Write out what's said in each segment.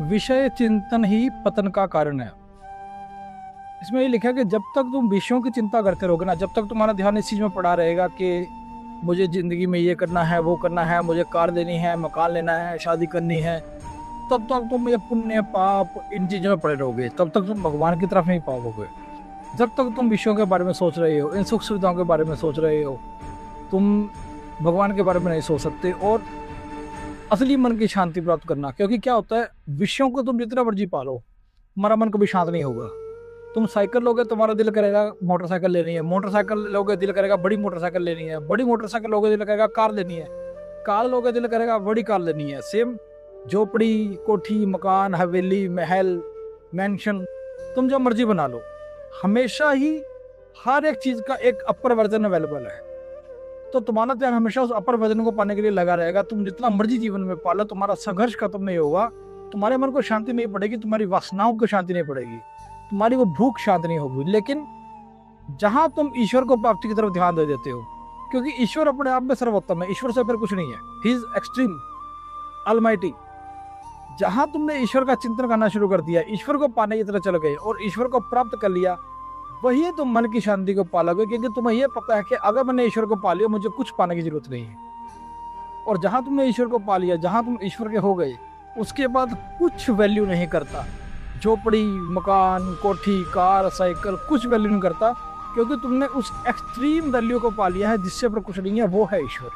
विषय चिंतन ही पतन का कारण है। इसमें ये लिखा है कि जब तक तुम विषयों की चिंता करते रहोगे ना, जब तक तुम्हारा ध्यान इस चीज़ में पड़ा रहेगा कि मुझे ज़िंदगी में ये करना है, वो करना है, मुझे कार लेनी है, मकान लेना है, शादी करनी है, तब तक तुम ये पुण्य पाप इन चीज़ों में पड़े रहोगे, तब तक तुम भगवान की तरफ नहीं पाओगे। जब तक तुम विषयों के बारे में सोच रहे हो, इन सुख सुविधाओं के बारे में सोच रहे हो, तुम भगवान के बारे में नहीं सोच सकते। और असली मन की शांति प्राप्त करना, क्योंकि क्या होता है, विषयों को तुम जितना मर्जी पालो, तुम्हारा मन कभी शांत नहीं होगा। तुम साइकिल लोगे, तुम्हारा दिल करेगा मोटरसाइकिल लेनी है, मोटरसाइकिल लोगे दिल करेगा बड़ी मोटरसाइकिल लेनी है, बड़ी मोटरसाइकिल लोगे दिल करेगा कार लेनी है, कार लोगे दिल करेगा बड़ी कार लेनी है। सेम झोपड़ी, कोठी, मकान, हवेली, महल, मैंशन, तुम जो मर्जी बना लो, हमेशा ही हर एक चीज का एक अपर वर्जन अवेलेबल है। तो तुम्हारा ध्यान हमेशा उस अपर वर्जन को पाने के लिए लगा रहेगा। तुम जितना मर्जी जीवन में पालो, तुम्हारा संघर्ष खत्म नहीं होगा, तुम्हारे मन को शांति नहीं पड़ेगी, तुम्हारी वासनाओं को शांति नहीं पड़ेगी, तुम्हारी वो भूख शांत नहीं होगी। लेकिन जहां तुम ईश्वर को प्राप्ति की तरफ ध्यान दे देते हो, क्योंकि ईश्वर अपने आप में सर्वोत्तम है, ईश्वर से फिर कुछ नहीं है, ही इज एक्सट्रीम अलमाइटी। जहां तुमने ईश्वर का चिंतन करना शुरू कर दिया, ईश्वर को पाने की तरह चल गए और ईश्वर को प्राप्त कर लिया, वही तुम मन की शांति को पालोगे, क्योंकि तुम्हें यह पता है कि अगर मैंने ईश्वर को पा लिया, मुझे कुछ पाने की जरूरत नहीं है। और जहां तुमने ईश्वर को पा लिया, जहां तुम ईश्वर के हो गए, उसके बाद कुछ वैल्यू नहीं करता। झोपड़ी, मकान, कोठी, कार, साइकिल कुछ वैल्यू नहीं करता, क्योंकि तुमने उस एक्सट्रीम वैल्यू को पा लिया है जिससे पर कुछ नहीं है, वो है ईश्वर।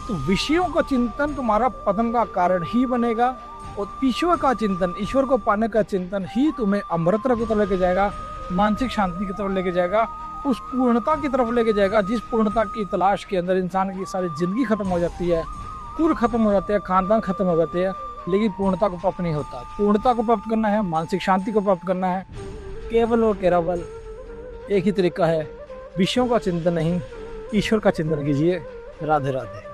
तो विषयों का चिंतन तुम्हारा पतन का कारण ही बनेगा, और ईश्वर का चिंतन, ईश्वर को पाने का चिंतन ही तुम्हें अमृत की तरफ लेके जाएगा, मानसिक शांति की तरफ लेके जाएगा, उस पूर्णता की तरफ लेके जाएगा जिस पूर्णता की तलाश के अंदर इंसान की सारी जिंदगी खत्म हो जाती है, कुल खत्म हो जाते हैं, खानदान खत्म हो जाते हैं, लेकिन पूर्णता को प्राप्त नहीं होता। पूर्णता को प्राप्त करना है, मानसिक शांति को प्राप्त करना है, केवल और केवल एक ही तरीका है, विषयों का चिंतन नहीं, ईश्वर का चिंतन कीजिए। राधे राधे।